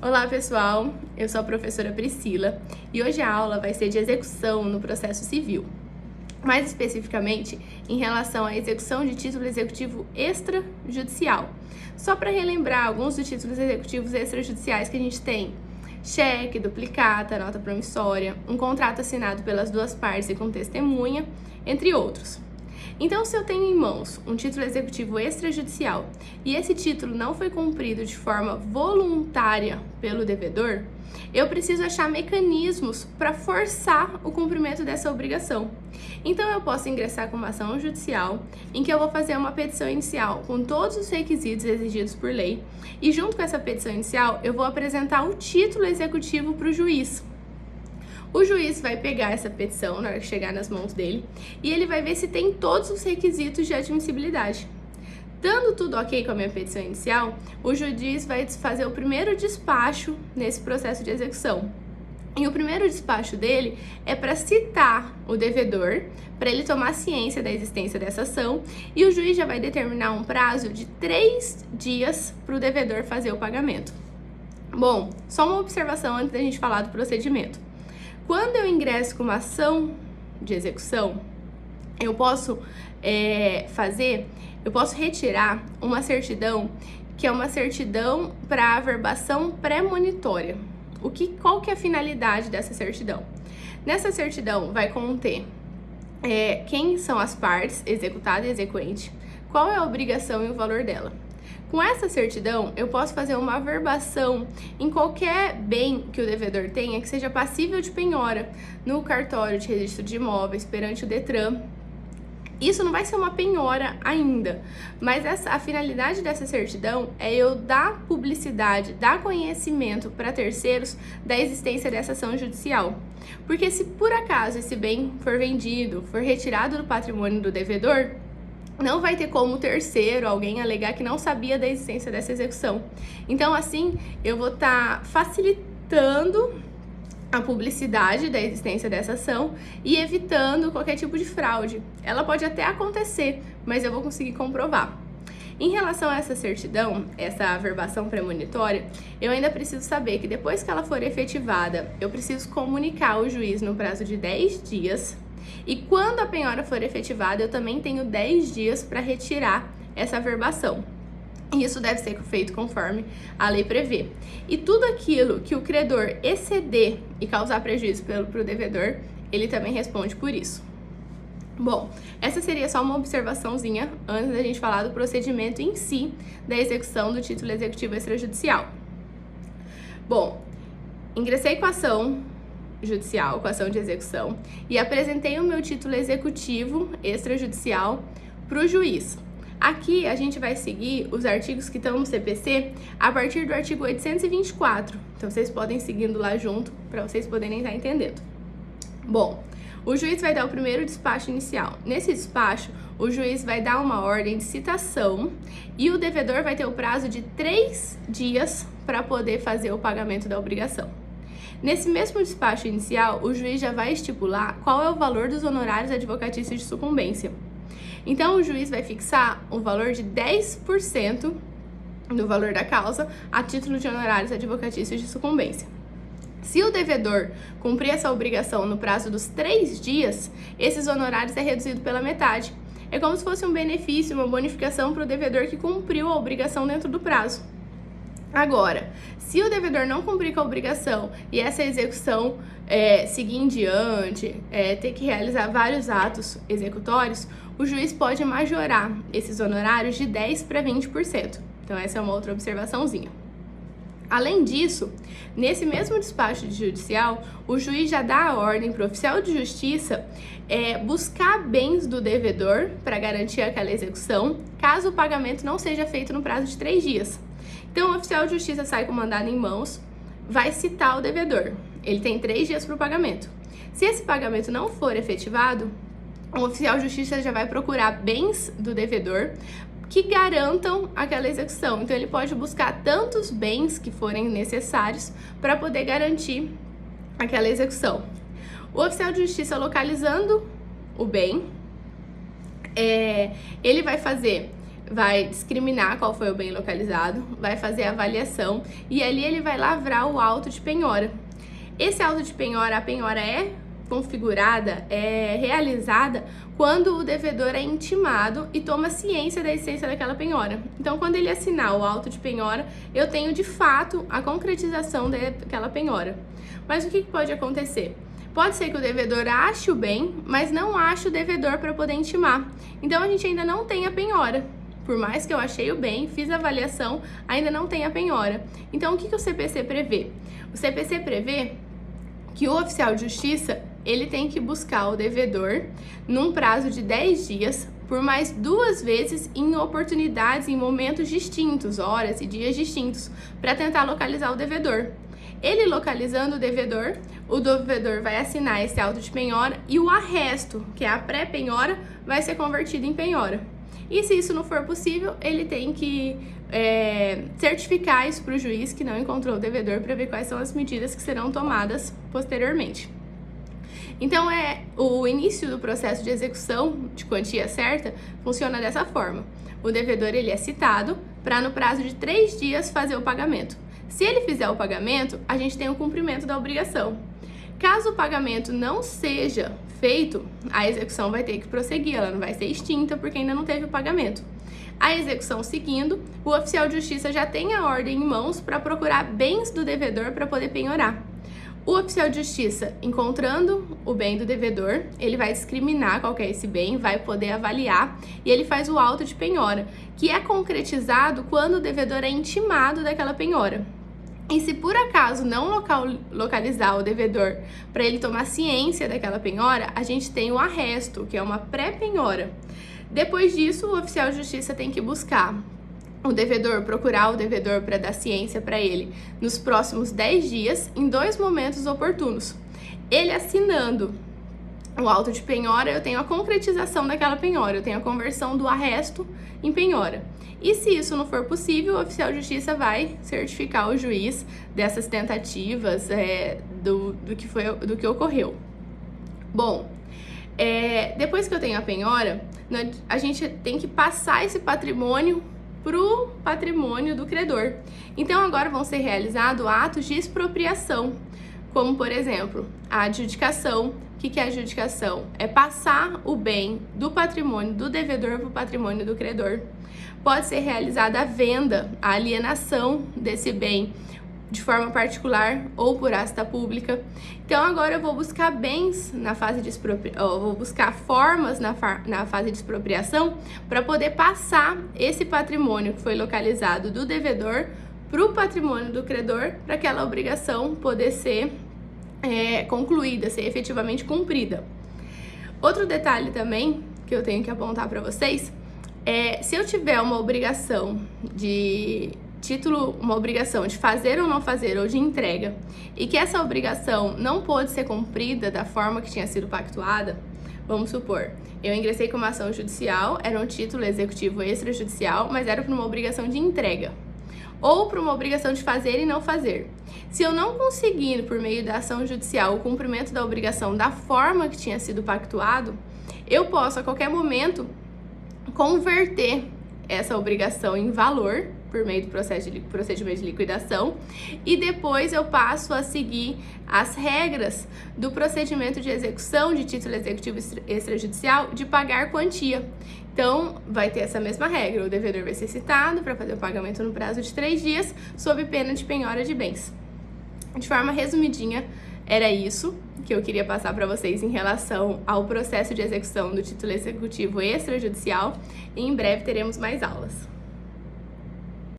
Olá pessoal, eu sou a professora Priscila e hoje a aula vai ser de execução no processo civil. Mais especificamente, em relação à execução de título executivo extrajudicial. Só para relembrar alguns dos títulos executivos extrajudiciais que a gente tem: cheque, duplicata, nota promissória, um contrato assinado pelas duas partes e com testemunha, entre outros. Então, se eu tenho em mãos um título executivo extrajudicial e esse título não foi cumprido de forma voluntária pelo devedor, eu preciso achar mecanismos para forçar o cumprimento dessa obrigação. Então, eu posso ingressar com uma ação judicial em que eu vou fazer uma petição inicial com todos os requisitos exigidos por lei e, junto com essa petição inicial, eu vou apresentar o título executivo para o juiz. O juiz vai pegar essa petição na hora que chegar nas mãos dele e ele vai ver se tem todos os requisitos de admissibilidade. Dando tudo ok com a minha petição inicial, o juiz vai fazer o primeiro despacho nesse processo de execução. E o primeiro despacho dele é para citar o devedor, para ele tomar ciência da existência dessa ação, e o juiz já vai determinar um prazo de 3 dias para o devedor fazer o pagamento. Bom, só uma observação antes da gente falar do procedimento. Quando eu ingresso com uma ação de execução, eu posso retirar uma certidão, que é uma certidão para averbação premonitória. Qual que é a finalidade dessa certidão? Nessa certidão vai conter quem são as partes, executada e exequente, qual é a obrigação e o valor dela. Com essa certidão, eu posso fazer uma averbação em qualquer bem que o devedor tenha que seja passível de penhora no cartório de registro de imóveis perante o Detran. Isso não vai ser uma penhora ainda, mas a finalidade dessa certidão é eu dar publicidade, dar conhecimento para terceiros da existência dessa ação judicial. Porque se por acaso esse bem for vendido, for retirado do patrimônio do devedor, não vai ter como terceiro, alguém alegar que não sabia da existência dessa execução. Então, assim, eu vou estar facilitando a publicidade da existência dessa ação e evitando qualquer tipo de fraude. Ela pode até acontecer, mas eu vou conseguir comprovar. Em relação a essa certidão, essa averbação premonitória, eu ainda preciso saber que depois que ela for efetivada, eu preciso comunicar ao juiz no prazo de 10 dias. E quando a penhora for efetivada, eu também tenho 10 dias para retirar essa averbação. E isso deve ser feito conforme a lei prevê. E tudo aquilo que o credor exceder e causar prejuízo para o devedor, ele também responde por isso. Bom, essa seria só uma observaçãozinha antes da gente falar do procedimento em si da execução do título executivo extrajudicial. Bom, ingressei com a ação judicial, com a ação de execução, e apresentei o meu título executivo extrajudicial para o juiz. Aqui a gente vai seguir os artigos que estão no CPC a partir do artigo 824, então vocês podem ir seguindo lá junto para vocês poderem estar entendendo. Bom, o juiz vai dar o primeiro despacho inicial. Nesse despacho, o juiz vai dar uma ordem de citação e o devedor vai ter o prazo de 3 dias para poder fazer o pagamento da obrigação. Nesse mesmo despacho inicial, o juiz já vai estipular qual é o valor dos honorários advocatícios de sucumbência. Então, o juiz vai fixar o valor de 10% do valor da causa a título de honorários advocatícios de sucumbência. Se o devedor cumprir essa obrigação no prazo dos 3 dias, esses honorários é reduzido pela metade. É como se fosse um benefício, uma bonificação para o devedor que cumpriu a obrigação dentro do prazo. Agora, se o devedor não cumprir com a obrigação e essa execução seguir em diante, ter que realizar vários atos executórios, o juiz pode majorar esses honorários de 10% para 20%. Então, essa é uma outra observaçãozinha. Além disso, nesse mesmo despacho judicial, o juiz já dá a ordem para o oficial de justiça buscar bens do devedor para garantir aquela execução, caso o pagamento não seja feito no prazo de 3 dias. Então, o oficial de justiça sai com o mandado em mãos, vai citar o devedor. Ele tem 3 dias para o pagamento. Se esse pagamento não for efetivado, o oficial de justiça já vai procurar bens do devedor que garantam aquela execução. Então, ele pode buscar tantos bens que forem necessários para poder garantir aquela execução. O oficial de justiça, localizando o bem, ele vai vai discriminar qual foi o bem localizado, vai fazer a avaliação e ali ele vai lavrar o auto de penhora. Esse auto de penhora, a penhora é configurada, é realizada quando o devedor é intimado e toma ciência da existência daquela penhora. Então, quando ele assinar o auto de penhora, eu tenho de fato a concretização daquela penhora. Mas o que pode acontecer? Pode ser que o devedor ache o bem, mas não ache o devedor para poder intimar. Então, a gente ainda não tem a penhora. Por mais que eu achei o bem, fiz a avaliação, ainda não tem a penhora. Então, o que o CPC prevê? O CPC prevê que o oficial de justiça ele tem que buscar o devedor num prazo de 10 dias, por mais 2 vezes em oportunidades, em momentos distintos, horas e dias distintos, para tentar localizar o devedor. Ele localizando o devedor vai assinar esse auto de penhora e o arresto, que é a pré-penhora, vai ser convertido em penhora. E se isso não for possível, ele tem que certificar isso para o juiz que não encontrou o devedor para ver quais são as medidas que serão tomadas posteriormente. Então, o início do processo de execução de quantia certa funciona dessa forma. O devedor ele é citado para, no prazo de 3 dias, fazer o pagamento. Se ele fizer o pagamento, a gente tem o cumprimento da obrigação. Caso o pagamento não seja feito, a execução vai ter que prosseguir, ela não vai ser extinta porque ainda não teve o pagamento. A execução seguindo, o oficial de justiça já tem a ordem em mãos para procurar bens do devedor para poder penhorar. O oficial de justiça, encontrando o bem do devedor, ele vai discriminar qual que é esse bem, vai poder avaliar e ele faz o auto de penhora, que é concretizado quando o devedor é intimado daquela penhora. E se por acaso não localizar o devedor para ele tomar ciência daquela penhora, a gente tem o arresto, que é uma pré-penhora. Depois disso, o oficial de justiça tem que buscar o devedor, procurar o devedor para dar ciência para ele nos próximos 10 dias, em 2 momentos oportunos. Ele assinando o auto de penhora, eu tenho a concretização daquela penhora, eu tenho a conversão do arresto em penhora. E se isso não for possível, o oficial de justiça vai certificar o juiz dessas tentativas do que ocorreu. Bom, depois que eu tenho a penhora, a gente tem que passar esse patrimônio para o patrimônio do credor. Então, agora vão ser realizados atos de expropriação, como, por exemplo, a adjudicação. O que é a adjudicação? É passar o bem do patrimônio do devedor para o patrimônio do credor. Pode ser realizada a venda, a alienação desse bem de forma particular ou por asta pública. Então, agora eu vou buscar bens na fase de expropriação, vou buscar formas na fase de expropriação para poder passar esse patrimônio que foi localizado do devedor para o patrimônio do credor, para aquela obrigação poder ser concluída, ser efetivamente cumprida. Outro detalhe também que eu tenho que apontar para vocês se eu tiver uma obrigação de uma obrigação de fazer ou não fazer ou de entrega e que essa obrigação não pôde ser cumprida da forma que tinha sido pactuada, vamos supor, eu ingressei com uma ação judicial, era um título executivo extrajudicial, mas era para uma obrigação de entrega ou para uma obrigação de fazer e não fazer. Se eu não conseguir, por meio da ação judicial, o cumprimento da obrigação da forma que tinha sido pactuado, eu posso, a qualquer momento, converter essa obrigação em valor por meio do procedimento de liquidação e depois eu passo a seguir as regras do procedimento de execução de título executivo extrajudicial de pagar quantia. Então, vai ter essa mesma regra, o devedor vai ser citado para fazer o pagamento no prazo de 3 dias, sob pena de penhora de bens. De forma resumidinha, era isso que eu queria passar para vocês em relação ao processo de execução do título executivo extrajudicial e em breve teremos mais aulas.